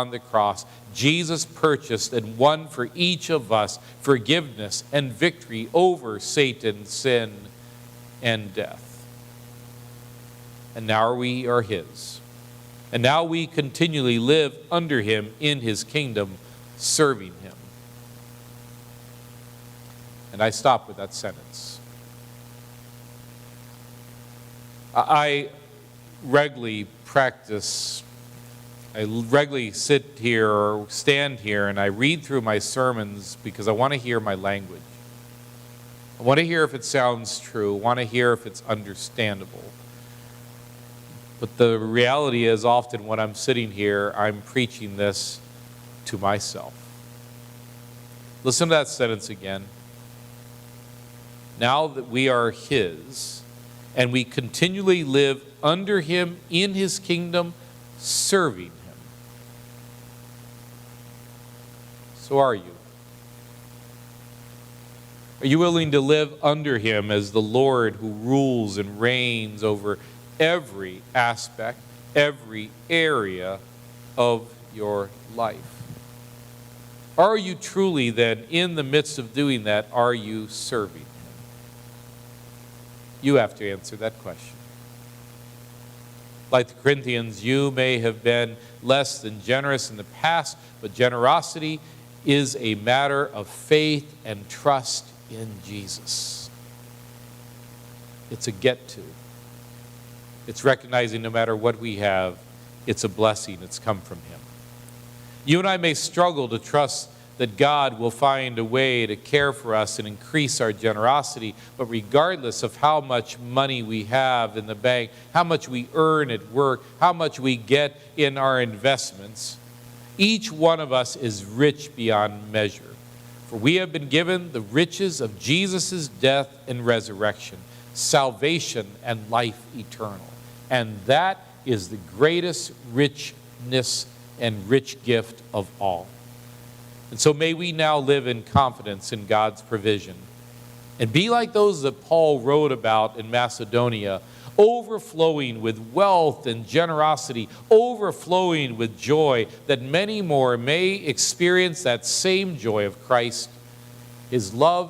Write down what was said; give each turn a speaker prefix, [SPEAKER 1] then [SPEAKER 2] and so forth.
[SPEAKER 1] on the cross, Jesus purchased and won for each of us forgiveness and victory over Satan, sin, and death. And now we are his. And now we continually live under him in his kingdom, serving him. And I stop with that sentence. I regularly sit here or stand here and I read through my sermons because I want to hear my language. I want to hear if it sounds true. I want to hear if it's understandable. But the reality is often when I'm sitting here, I'm preaching this to myself. Listen to that sentence again. Now that we are his, and we continually live under him in his kingdom, serving him. So are you? Are you willing to live under him as the Lord who rules and reigns over every aspect, every area of your life? Are you truly then, in the midst of doing that, are you serving him? You have to answer that question. Like the Corinthians, you may have been less than generous in the past, but generosity is a matter of faith and trust in Jesus. It's a get to. It's recognizing no matter what we have, it's a blessing. It's come from him. You and I may struggle to trust that God will find a way to care for us and increase our generosity, but regardless of how much money we have in the bank, how much we earn at work, how much we get in our investments, each one of us is rich beyond measure. For we have been given the riches of Jesus' death and resurrection, salvation and life eternal. And that is the greatest richness and rich gift of all. And so may we now live in confidence in God's provision and be like those that Paul wrote about in Macedonia, overflowing with wealth and generosity, overflowing with joy, that many more may experience that same joy of Christ, his love